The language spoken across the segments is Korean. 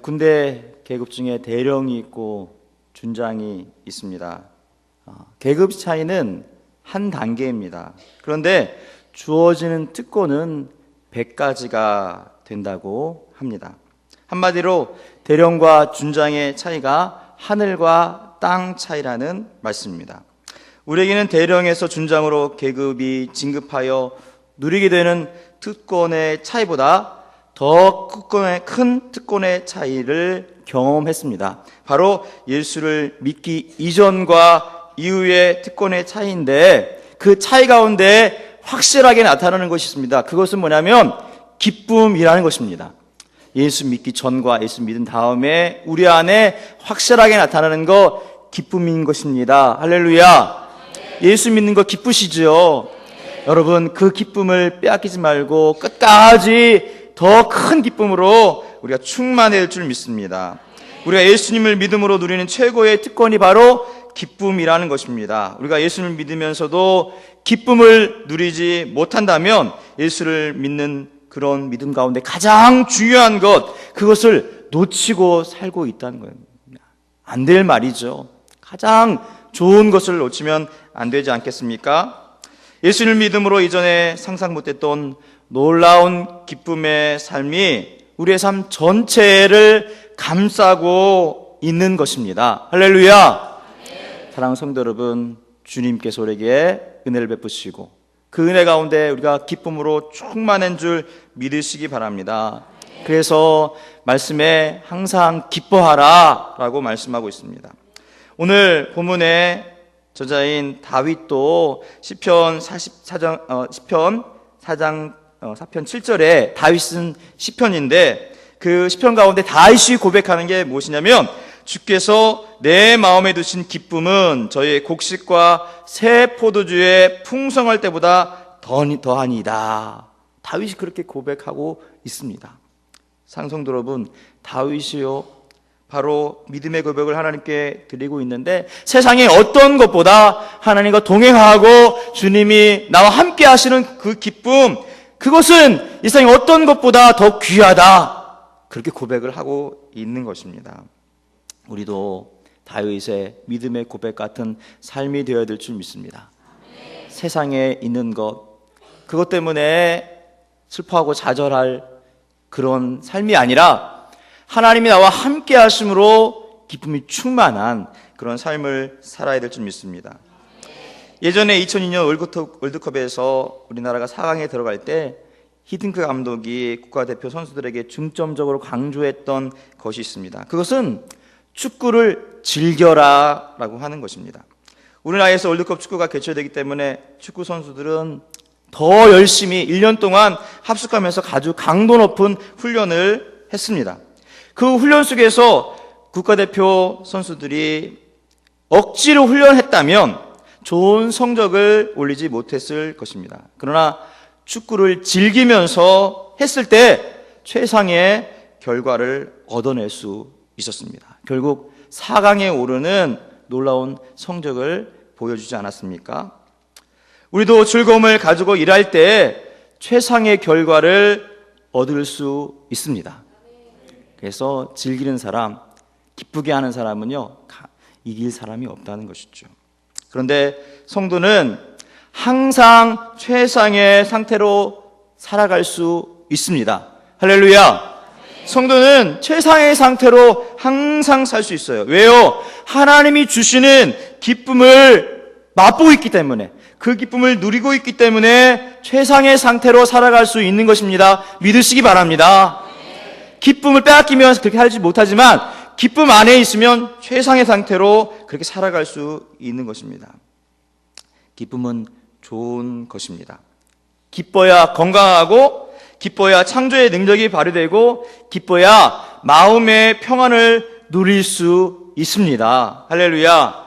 군대 계급 중에 대령이 있고 준장이 있습니다. 계급 차이는 한 단계입니다. 그런데 주어지는 특권은 100가지가 된다고 합니다. 한마디로 대령과 준장의 차이가 하늘과 땅 차이라는 말씀입니다. 우리에게는 대령에서 준장으로 계급이 진급하여 누리게 되는 특권의 차이보다 더 큰 특권의 차이를 경험했습니다. 바로 예수를 믿기 이전과 이후의 특권의 차이인데, 그 차이 가운데 확실하게 나타나는 것이 있습니다. 그것은 뭐냐면 기쁨이라는 것입니다. 예수 믿기 전과 예수 믿은 다음에 우리 안에 확실하게 나타나는 것, 기쁨인 것입니다. 할렐루야. 예수 믿는 거 기쁘시죠? 여러분, 그 기쁨을 빼앗기지 말고 끝까지 더 큰 기쁨으로 우리가 충만해질 줄 믿습니다. 우리가 예수님을 믿음으로 누리는 최고의 특권이 바로 기쁨이라는 것입니다. 우리가 예수를 믿으면서도 기쁨을 누리지 못한다면 예수를 믿는 그런 믿음 가운데 가장 중요한 것, 그것을 놓치고 살고 있다는 거예요. 안 될 말이죠. 가장 좋은 것을 놓치면 안 되지 않겠습니까? 예수를 믿음으로 이전에 상상 못했던 놀라운 기쁨의 삶이 우리의 삶 전체를 감싸고 있는 것입니다. 할렐루야. 사랑하는 성도 여러분, 주님께서 우리에게 은혜를 베푸시고 그 은혜 가운데 우리가 기쁨으로 충만한 줄 믿으시기 바랍니다. 그래서 말씀에 항상 기뻐하라 라고 말씀하고 있습니다. 오늘 본문의 저자인 다윗도 시편 4편 7절에 다윗 쓴 시편인데, 그 시편 가운데 다윗이 고백하는 게 무엇이냐면, 주께서 내 마음에 두신 기쁨은 저희의 곡식과 새 포도주의 풍성할 때보다 더하니이다. 다윗이 그렇게 고백하고 있습니다. 상성도 여러분, 다윗이요 바로 믿음의 고백을 하나님께 드리고 있는데, 세상에 어떤 것보다 하나님과 동행하고 주님이 나와 함께 하시는 그 기쁨, 그것은 이 세상에 어떤 것보다 더 귀하다, 그렇게 고백을 하고 있는 것입니다. 우리도 다윗의 믿음의 고백 같은 삶이 되어야 될 줄 믿습니다. 세상에 있는 것, 그것 때문에 슬퍼하고 좌절할 그런 삶이 아니라 하나님이 나와 함께 하심으로 기쁨이 충만한 그런 삶을 살아야 될 줄 믿습니다. 예전에 2002년 월드컵에서 우리나라가 4강에 들어갈 때 히딩크 감독이 국가대표 선수들에게 중점적으로 강조했던 것이 있습니다. 그것은 축구를 즐겨라 라고 하는 것입니다. 우리나라에서 월드컵 축구가 개최되기 때문에 축구 선수들은 더 열심히 1년 동안 합숙하면서 아주 강도 높은 훈련을 했습니다. 그 훈련 속에서 국가대표 선수들이 억지로 훈련했다면 좋은 성적을 올리지 못했을 것입니다. 그러나 축구를 즐기면서 했을 때 최상의 결과를 얻어낼 수 있었습니다. 결국 4강에 오르는 놀라운 성적을 보여주지 않았습니까? 우리도 즐거움을 가지고 일할 때 최상의 결과를 얻을 수 있습니다. 그래서 즐기는 사람, 기쁘게 하는 사람은요, 이길 사람이 없다는 것이죠. 그런데 성도는 항상 최상의 상태로 살아갈 수 있습니다. 할렐루야. 성도는 최상의 상태로 항상 살 수 있어요. 왜요? 하나님이 주시는 기쁨을 맛보고 있기 때문에, 그 기쁨을 누리고 있기 때문에 최상의 상태로 살아갈 수 있는 것입니다. 믿으시기 바랍니다. 기쁨을 빼앗기면 그렇게 살지 못하지만 기쁨 안에 있으면 최상의 상태로 그렇게 살아갈 수 있는 것입니다. 기쁨은 좋은 것입니다. 기뻐야 건강하고, 기뻐야 창조의 능력이 발휘되고, 기뻐야 마음의 평안을 누릴 수 있습니다. 할렐루야.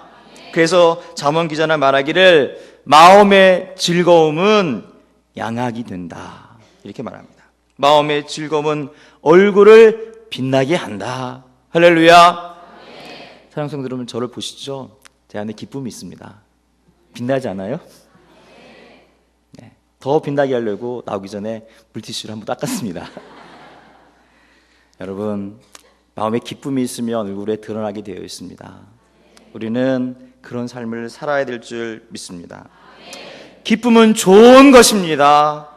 그래서 잠언 기자는 말하기를 마음의 즐거움은 양악이 된다, 이렇게 말합니다. 마음의 즐거움은 얼굴을 빛나게 한다. 할렐루야. 사랑하는 성도 여러분, 저를 보시죠. 제 안에 기쁨이 있습니다. 빛나지 않아요? 네. 더 빛나게 하려고 나오기 전에 물티슈를 한번 닦았습니다. 여러분, 마음에 기쁨이 있으면 얼굴에 드러나게 되어 있습니다. 우리는 그런 삶을 살아야 될 줄 믿습니다. 기쁨은 좋은 것입니다.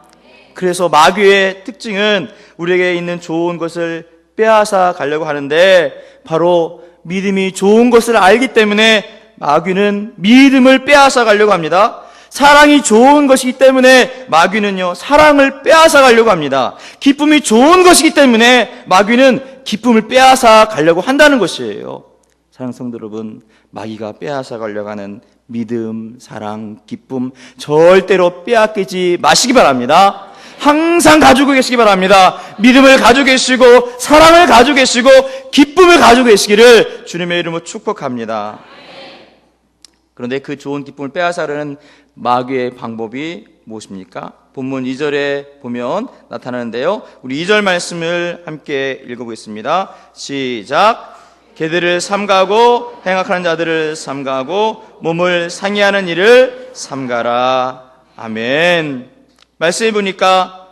그래서 마귀의 특징은 우리에게 있는 좋은 것을 빼앗아 가려고 하는데, 바로 믿음이 좋은 것을 알기 때문에 마귀는 믿음을 빼앗아 가려고 합니다. 사랑이 좋은 것이기 때문에 마귀는요, 사랑을 빼앗아 가려고 합니다. 기쁨이 좋은 것이기 때문에 마귀는 기쁨을 빼앗아 가려고 한다는 것이에요. 사랑하는 성도 여러분, 마귀가 빼앗아 가려고 하는 믿음, 사랑, 기쁨 절대로 빼앗기지 마시기 바랍니다. 항상 가지고 계시기 바랍니다. 믿음을 가지고 계시고, 사랑을 가지고 계시고, 기쁨을 가지고 계시기를 주님의 이름으로 축복합니다. 그런데 그 좋은 기쁨을 빼앗아가려는 마귀의 방법이 무엇입니까? 본문 2절에 보면 나타나는데요, 우리 2절 말씀을 함께 읽어보겠습니다. 시작. 개들을 삼가고 행악하는 자들을 삼가고 몸을 상해하는 일을 삼가라. 아멘. 말씀해 보니까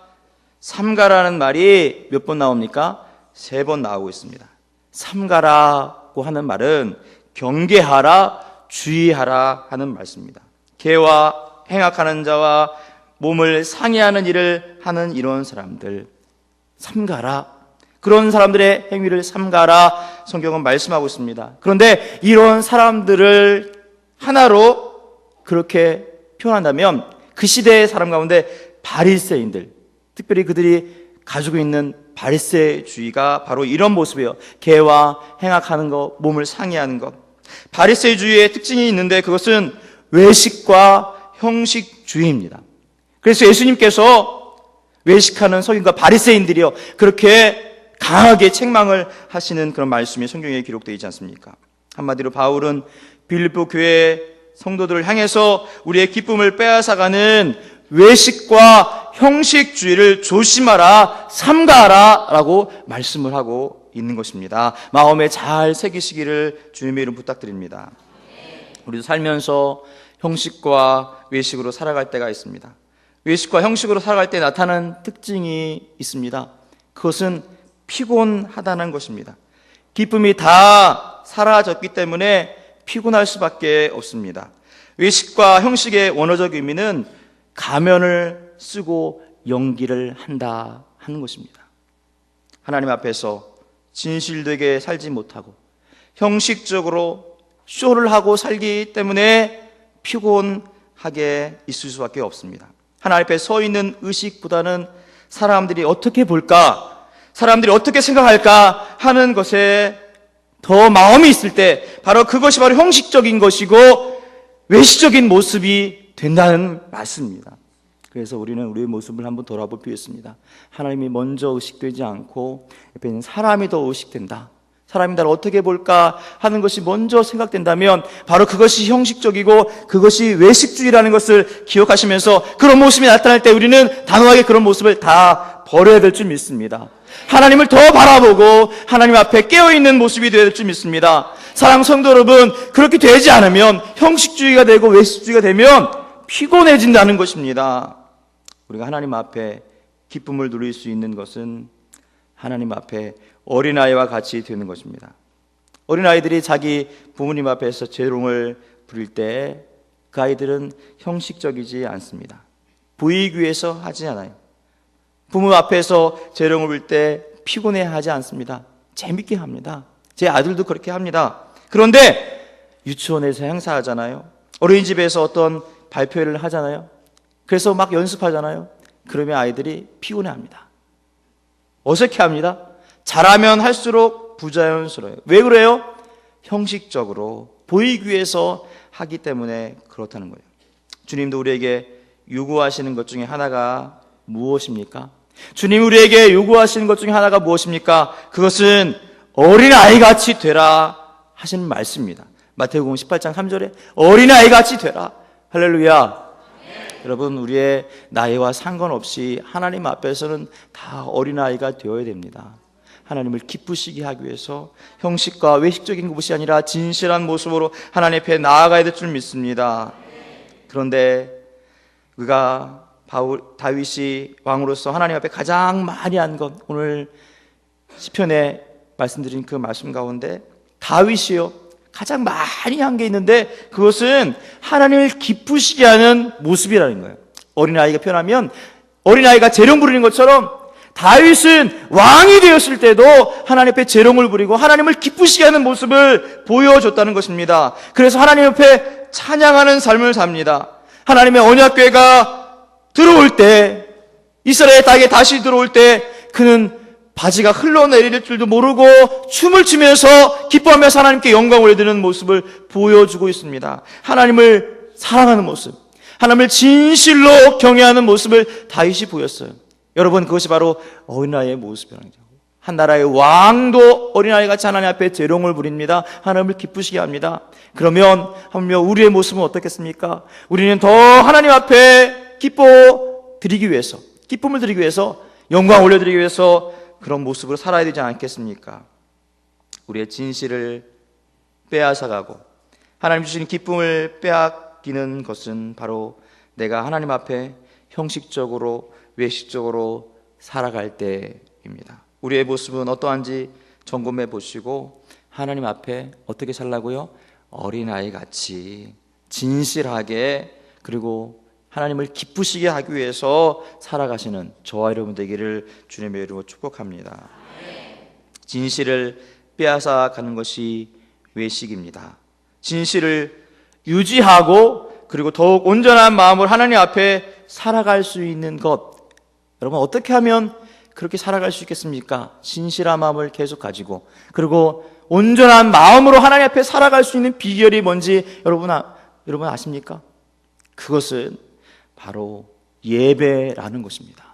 삼가라는 말이 몇 번 나옵니까? 3번 나오고 있습니다. 삼가라고 하는 말은 경계하라, 주의하라 하는 말씀입니다. 개와 행악하는 자와 몸을 상해하는 일을 하는 이런 사람들, 삼가라, 그런 사람들의 행위를 삼가라 성경은 말씀하고 있습니다. 그런데 이런 사람들을 하나로 그렇게 표현한다면 그 시대의 사람 가운데 바리새인들, 특별히 그들이 가지고 있는 바리새주의가 바로 이런 모습이에요. 개와 행악하는 것, 몸을 상해하는 것. 바리새주의의 특징이 있는데 그것은 외식과 형식주의입니다. 그래서 예수님께서 외식하는 서기관과 바리새인들이요, 그렇게 강하게 책망을 하시는 그런 말씀이 성경에 기록되어 있지 않습니까? 한마디로 바울은 빌립보 교회 성도들을 향해서 우리의 기쁨을 빼앗아가는 외식과 형식주의를 조심하라, 삼가하라 라고 말씀을 하고 있는 것입니다. 마음에 잘 새기시기를 주님의 이름 부탁드립니다. 우리도 살면서 형식과 외식으로 살아갈 때가 있습니다. 외식과 형식으로 살아갈 때 나타나는 특징이 있습니다. 그것은 피곤하다는 것입니다. 기쁨이 다 사라졌기 때문에 피곤할 수밖에 없습니다. 외식과 형식의 원어적 의미는 가면을 쓰고 연기를 한다 하는 것입니다. 하나님 앞에서 진실되게 살지 못하고 형식적으로 쇼를 하고 살기 때문에 피곤하게 있을 수밖에 없습니다. 하나님 앞에 서 있는 의식보다는 사람들이 어떻게 볼까, 사람들이 어떻게 생각할까 하는 것에 더 마음이 있을 때 바로 그것이 바로 형식적인 것이고 외식적인 모습이 된다는 말씀입니다. 그래서 우리는 우리의 모습을 한번 돌아볼 필요가 있습니다. 하나님이 먼저 의식되지 않고 옆에 있는 사람이 더 의식된다, 사람이 나를 어떻게 볼까 하는 것이 먼저 생각된다면 바로 그것이 형식적이고 그것이 외식주의라는 것을 기억하시면서 그런 모습이 나타날 때 우리는 단호하게 그런 모습을 다 버려야 될 줄 믿습니다. 하나님을 더 바라보고 하나님 앞에 깨어있는 모습이 되어야 될 줄 믿습니다. 사랑하는 성도 여러분, 그렇게 되지 않으면 형식주의가 되고 외식주의가 되면 피곤해진다는 것입니다. 우리가 하나님 앞에 기쁨을 누릴 수 있는 것은 하나님 앞에 어린아이와 같이 되는 것입니다. 어린아이들이 자기 부모님 앞에서 재롱을 부릴 때 그 아이들은 형식적이지 않습니다. 보이기 위해서 하지 않아요. 부모 앞에서 재롱을 부릴 때 피곤해하지 않습니다. 재밌게 합니다. 제 아들도 그렇게 합니다. 그런데 유치원에서 행사하잖아요. 어린이집에서 어떤 발표회를 하잖아요. 그래서 막 연습하잖아요. 그러면 아이들이 피곤해합니다. 어색해합니다. 잘하면 할수록 부자연스러워요. 왜 그래요? 형식적으로 보이기 위해서 하기 때문에 그렇다는 거예요. 주님도 우리에게 요구하시는 것 중에 하나가 무엇입니까? 주님 우리에게 요구하시는 것 중에 하나가 무엇입니까? 그것은 어린아이같이 되라 하시는 말씀입니다. 마태복음 18장 3절에 어린아이같이 되라. 할렐루야. 여러분, 우리의 나이와 상관없이 하나님 앞에서는 다 어린아이가 되어야 됩니다. 하나님을 기쁘시게 하기 위해서 형식과 외식적인 것이 아니라 진실한 모습으로 하나님 앞에 나아가야 될 줄 믿습니다. 그런데 다윗이 왕으로서 하나님 앞에 가장 많이 한 것, 오늘 시편에 말씀드린 그 말씀 가운데 다윗이요 가장 많이 한 게 있는데 그것은 하나님을 기쁘시게 하는 모습이라는 거예요. 어린아이가 표현하면 어린아이가 재롱 부리는 것처럼 다윗은 왕이 되었을 때도 하나님 앞에 재롱을 부리고 하나님을 기쁘시게 하는 모습을 보여줬다는 것입니다. 그래서 하나님 앞에 찬양하는 삶을 삽니다. 하나님의 언약궤가 들어올 때, 이스라엘 땅에 다시 들어올 때 그는 바지가 흘러내릴 줄도 모르고 춤을 추면서 기뻐하면서 하나님께 영광을 올려드리는 모습을 보여주고 있습니다. 하나님을 사랑하는 모습, 하나님을 진실로 경외하는 모습을 다윗이 보였어요. 여러분, 그것이 바로 어린아이의 모습이라는 거죠. 한 나라의 왕도 어린아이같이 하나님 앞에 재롱을 부립니다. 하나님을 기쁘시게 합니다. 그러면 하물며 우리의 모습은 어떻겠습니까? 우리는 더 하나님 앞에 기쁨을 드리기 위해서 영광 올려드리기 위해서 그런 모습으로 살아야 되지 않겠습니까? 우리의 진실을 빼앗아가고 하나님 주신 기쁨을 빼앗기는 것은 바로 내가 하나님 앞에 형식적으로 외식적으로 살아갈 때입니다. 우리의 모습은 어떠한지 점검해 보시고 하나님 앞에 어떻게 살라고요? 어린아이같이 진실하게 그리고 하나님을 기쁘시게 하기 위해서 살아가시는 저와 여러분 되기를 주님의 이름으로 축복합니다. 진실을 빼앗아 가는 것이 외식입니다. 진실을 유지하고 그리고 더욱 온전한 마음으로 하나님 앞에 살아갈 수 있는 것, 여러분 어떻게 하면 그렇게 살아갈 수 있겠습니까? 진실한 마음을 계속 가지고 그리고 온전한 마음으로 하나님 앞에 살아갈 수 있는 비결이 뭔지 여러분 아십니까? 그것은 바로 예배라는 것입니다.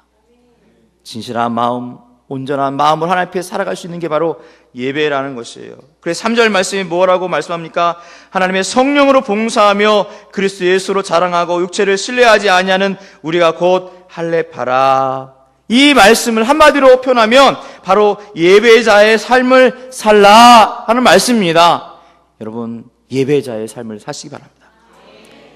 진실한 마음, 온전한 마음으로 하나님 앞에 살아갈 수 있는 게 바로 예배라는 것이에요. 그래서 3절 말씀이 뭐라고 말씀합니까? 하나님의 성령으로 봉사하며 그리스도 예수로 자랑하고 육체를 신뢰하지 아니하는 우리가 곧 할례파라. 이 말씀을 한마디로 표현하면 바로 예배자의 삶을 살라 하는 말씀입니다. 여러분, 예배자의 삶을 사시기 바랍니다.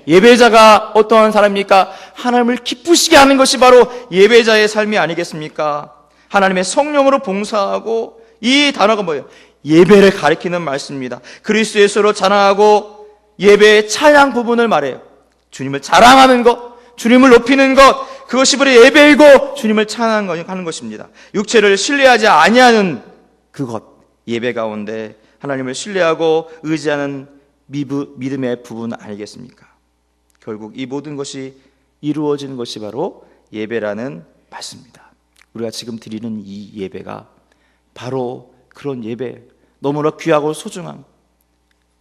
예배자가 어떠한 사람입니까? 하나님을 기쁘시게 하는 것이 바로 예배자의 삶이 아니겠습니까? 하나님의 성령으로 봉사하고, 이 단어가 뭐예요? 예배를 가리키는 말씀입니다. 그리스도 예수로 자랑하고 예배의 찬양 부분을 말해요. 주님을 자랑하는 것, 주님을 높이는 것, 그것이 바로 예배이고 주님을 찬양하는 것입니다. 육체를 신뢰하지 아니하는 그것, 예배 가운데 하나님을 신뢰하고 의지하는 믿음의 부분 아니겠습니까? 결국 이 모든 것이 이루어지는 것이 바로 예배라는 말씀입니다. 우리가 지금 드리는 이 예배가 바로 그런 예배, 너무나 귀하고 소중한,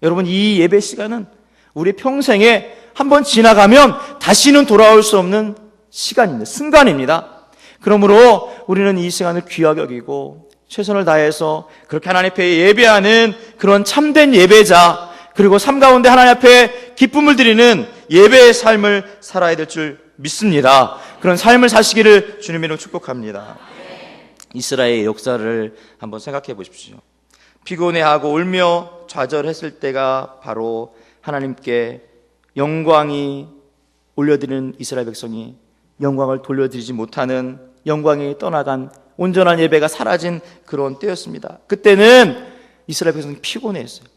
여러분 이 예배 시간은 우리 평생에 한번 지나가면 다시는 돌아올 수 없는 시간입니다. 순간입니다. 그러므로 우리는 이 시간을 귀하게 여기고 최선을 다해서 그렇게 하나님 앞에 예배하는 그런 참된 예배자, 그리고 삶 가운데 하나님 앞에 기쁨을 드리는 예배의 삶을 살아야 될 줄 믿습니다. 그런 삶을 사시기를 주님의 이름으로 축복합니다. 이스라엘의 역사를 한번 생각해 보십시오. 피곤해하고 울며 좌절했을 때가 바로 하나님께 영광이 올려드리는 이스라엘 백성이 영광을 돌려드리지 못하는, 영광이 떠나간, 온전한 예배가 사라진 그런 때였습니다. 그때는 이스라엘 백성이 피곤했어요.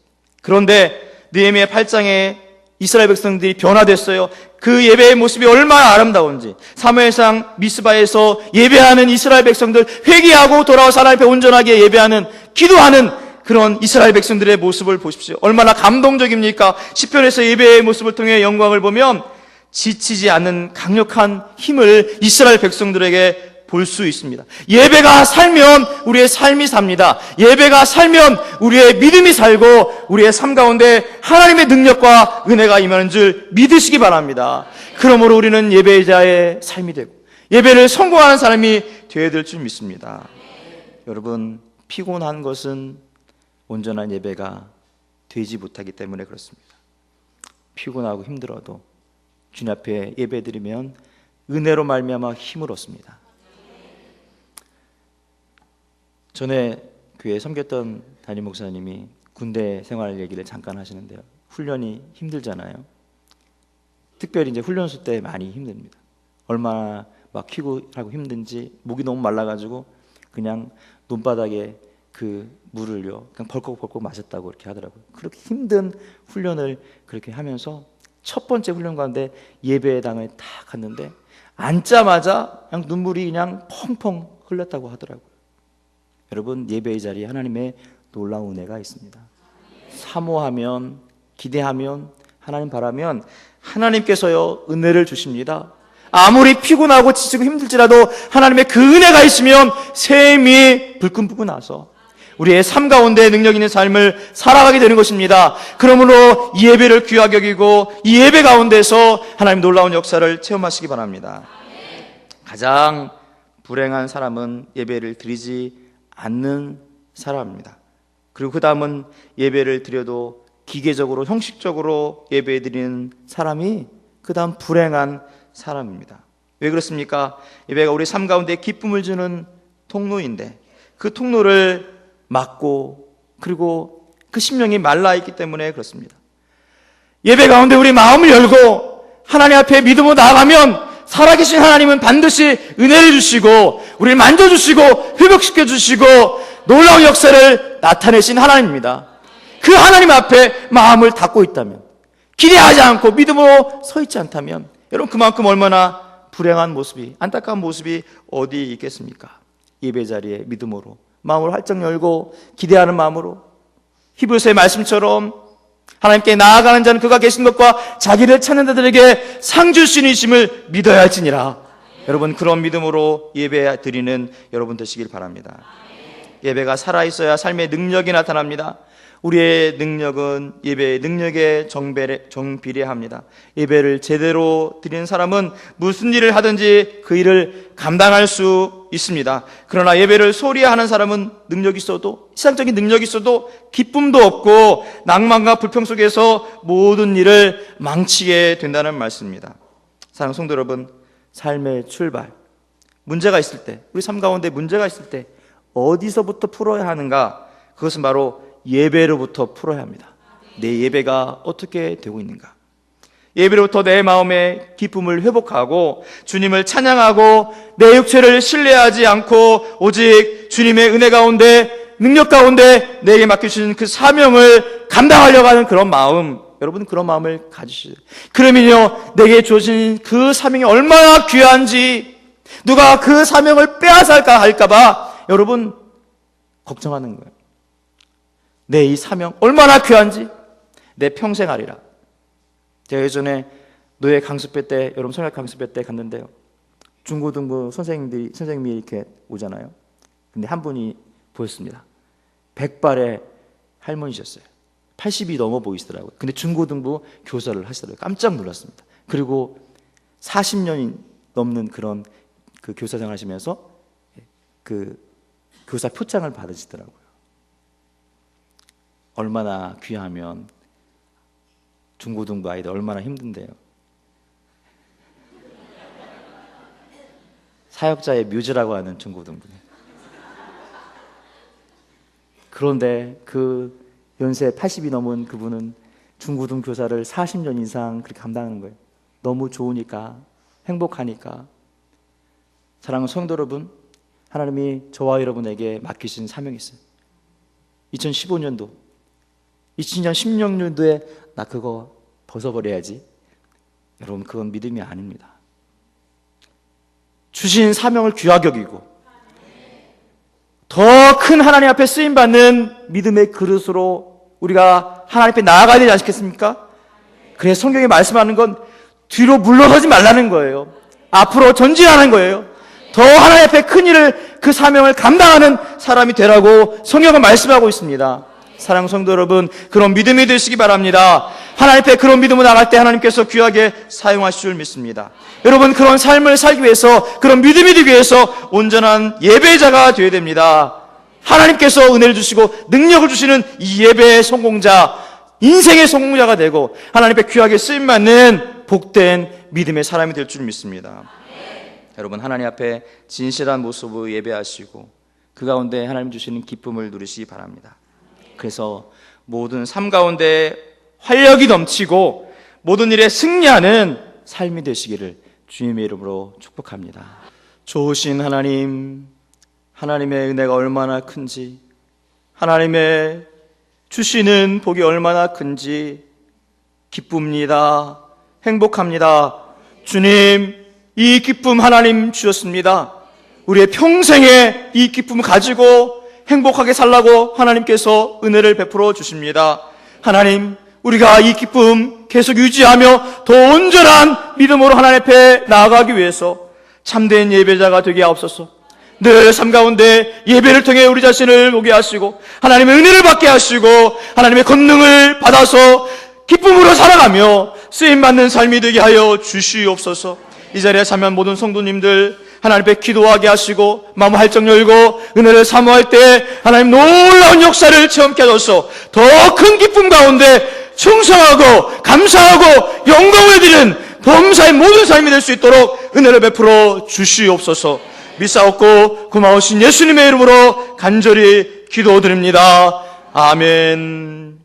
그런데 느헤미야 8장에 이스라엘 백성들이 변화됐어요. 그 예배의 모습이 얼마나 아름다운지, 사무엘상 미스바에서 예배하는 이스라엘 백성들, 회개하고 돌아와서 하나님 앞에 온전하게 예배하는, 기도하는 그런 이스라엘 백성들의 모습을 보십시오. 얼마나 감동적입니까? 시편에서 예배의 모습을 통해 영광을 보면 지치지 않는 강력한 힘을 이스라엘 백성들에게 볼 수 있습니다. 예배가 살면 우리의 삶이 삽니다. 예배가 살면 우리의 믿음이 살고 우리의 삶 가운데 하나님의 능력과 은혜가 임하는 줄 믿으시기 바랍니다. 그러므로 우리는 예배자의 삶이 되고 예배를 성공하는 사람이 되어야 될 줄 믿습니다. 여러분, 피곤한 것은 온전한 예배가 되지 못하기 때문에 그렇습니다. 피곤하고 힘들어도 주님 앞에 예배드리면 은혜로 말미암아 힘을 얻습니다. 전에 교회에 섬겼던 담임 목사님이 군대 생활 얘기를 잠깐 하시는데요. 훈련이 힘들잖아요. 특별히 이제 훈련소 때 많이 힘듭니다. 얼마나 막 키고 하고 힘든지 목이 너무 말라가지고 그냥 논바닥에 그 물을요 그냥 벌컥벌컥 마셨다고 이렇게 하더라고요. 그렇게 힘든 훈련을 그렇게 하면서 첫 번째 훈련 가운데 예배당에 딱 갔는데 앉자마자 그냥 눈물이 그냥 펑펑 흘렀다고 하더라고요. 여러분, 예배의 자리에 하나님의 놀라운 은혜가 있습니다. 사모하면, 기대하면, 하나님 바라면 하나님께서요 은혜를 주십니다. 아무리 피곤하고 지치고 힘들지라도 하나님의 그 은혜가 있으면 샘이 불끈불끈 나서 우리의 삶 가운데 능력 있는 삶을 살아가게 되는 것입니다. 그러므로 이 예배를 귀하게 여기고 이 예배 가운데서 하나님 놀라운 역사를 체험하시기 바랍니다. 가장 불행한 사람은 예배를 드리지 않는 사람입니다. 그리고 그 다음은 예배를 드려도 기계적으로 형식적으로 예배 드리는 사람이 그 다음 불행한 사람입니다. 왜 그렇습니까? 예배가 우리 삶 가운데 기쁨을 주는 통로인데 그 통로를 막고 그리고 그 심령이 말라있기 때문에 그렇습니다. 예배 가운데 우리 마음을 열고 하나님 앞에 믿음으로 나아가면 살아계신 하나님은 반드시 은혜를 주시고 우리를 만져주시고 회복시켜 주시고 놀라운 역사를 나타내신 하나님입니다. 그 하나님 앞에 마음을 닫고 있다면, 기대하지 않고 믿음으로 서 있지 않다면 여러분 그만큼 얼마나 불행한 모습이, 안타까운 모습이 어디 있겠습니까? 예배 자리에 믿음으로 마음을 활짝 열고 기대하는 마음으로 히브리서의 말씀처럼 하나님께 나아가는 자는 그가 계신 것과 자기를 찾는 자들에게 상 줄 수 있는 이심을 믿어야 할지니라. 여러분 그런 믿음으로 예배 드리는 여러분 되시길 바랍니다. 예배가 살아있어야 삶의 능력이 나타납니다. 우리의 능력은 예배의 능력에 정비례합니다. 예배를 제대로 드리는 사람은 무슨 일을 하든지 그 일을 감당할 수 있습니다. 그러나 예배를 소홀히 하는 사람은 능력이 있어도, 세상적인 능력이 있어도 기쁨도 없고 낭만과 불평 속에서 모든 일을 망치게 된다는 말씀입니다. 사랑하는 성도 여러분, 삶의 출발, 문제가 있을 때, 우리 삶 가운데 문제가 있을 때 어디서부터 풀어야 하는가? 그것은 바로 예배로부터 풀어야 합니다. 내 예배가 어떻게 되고 있는가? 예배로부터 내 마음의 기쁨을 회복하고 주님을 찬양하고 내 육체를 신뢰하지 않고 오직 주님의 은혜 가운데, 능력 가운데 내게 맡겨주신 그 사명을 감당하려고 하는 그런 마음, 여러분 그런 마음을 가지시죠. 그러면요 내게 주어진 그 사명이 얼마나 귀한지, 누가 그 사명을 빼앗을까 할까봐 여러분 걱정하는 거예요. 내 이 사명 얼마나 귀한지 내 평생 하리라. 제가 예전에 노예 강습회 때, 여러분 성역 강습회 때 갔는데요, 중고등부 선생님이 이렇게 오잖아요. 근데 한 분이 보였습니다. 백발의 할머니셨어요. 80이 넘어 보이시더라고요. 근데 중고등부 교사를 하시더라고요. 깜짝 놀랐습니다. 그리고 40년이 넘는 그런 그 교사생활 하시면서 그 교사 표창을 받으시더라고요. 얼마나 귀하면 중고등부 아이들 얼마나 힘든데요. 사역자의 묘지라고 하는 중고등부네. 그런데 그 연세 80이 넘은 그분은 중고등 교사를 40년 이상 그렇게 감당하는 거예요. 너무 좋으니까, 행복하니까. 사랑하는 성도 여러분, 하나님이 저와 여러분에게 맡기신 사명이 있어요. 2015년도, 2016년도에 나 그거 벗어버려야지. 여러분 그건 믿음이 아닙니다. 주신 사명을 귀하게 여기고 더 큰 하나님 앞에 쓰임받는 믿음의 그릇으로 우리가 하나님 앞에 나아가야 되지 않겠습니까? 그래서 성경에 말씀하는 건 뒤로 물러서지 말라는 거예요. 앞으로 전진하는 거예요. 더 하나님 앞에 큰 일을, 그 사명을 감당하는 사람이 되라고 성경은 말씀하고 있습니다. 사랑하는 성도 여러분, 그런 믿음이 되시기 바랍니다. 하나님 앞에 그런 믿음으로 나갈 때 하나님께서 귀하게 사용하실 줄 믿습니다. 여러분 그런 삶을 살기 위해서, 그런 믿음이 되기 위해서 온전한 예배자가 되어야 됩니다. 하나님께서 은혜를 주시고 능력을 주시는 이 예배의 성공자, 인생의 성공자가 되고 하나님 앞에 귀하게 쓰임받는 복된 믿음의 사람이 될 줄 믿습니다. 여러분 하나님 앞에 진실한 모습으로 예배하시고 그 가운데 하나님 주시는 기쁨을 누리시기 바랍니다. 그래서 모든 삶 가운데 활력이 넘치고 모든 일에 승리하는 삶이 되시기를 주님의 이름으로 축복합니다. 좋으신 하나님, 하나님의 은혜가 얼마나 큰지 하나님의 주시는 복이 얼마나 큰지 기쁩니다. 행복합니다. 주님, 이 기쁨 하나님 주셨습니다. 우리의 평생에 이 기쁨을 가지고 행복하게 살라고 하나님께서 은혜를 베풀어 주십니다. 하나님, 우리가 이 기쁨 계속 유지하며 더 온전한 믿음으로 하나님 앞에 나아가기 위해서 참된 예배자가 되게 하옵소서. 늘 삶 가운데 예배를 통해 우리 자신을 보게 하시고 하나님의 은혜를 받게 하시고 하나님의 권능을 받아서 기쁨으로 살아가며 쓰임받는 삶이 되게 하여 주시옵소서. 이 자리에 참여한 모든 성도님들 하나님 앞에 기도하게 하시고 마음 활짝 열고 은혜를 사모할 때 하나님 놀라운 역사를 체험케 하셔서 더 큰 기쁨 가운데 충성하고 감사하고 영광을 드리는 범사의 모든 삶이 될 수 있도록 은혜를 베풀어 주시옵소서. 믿사옵고 고마우신 예수님의 이름으로 간절히 기도드립니다. 아멘.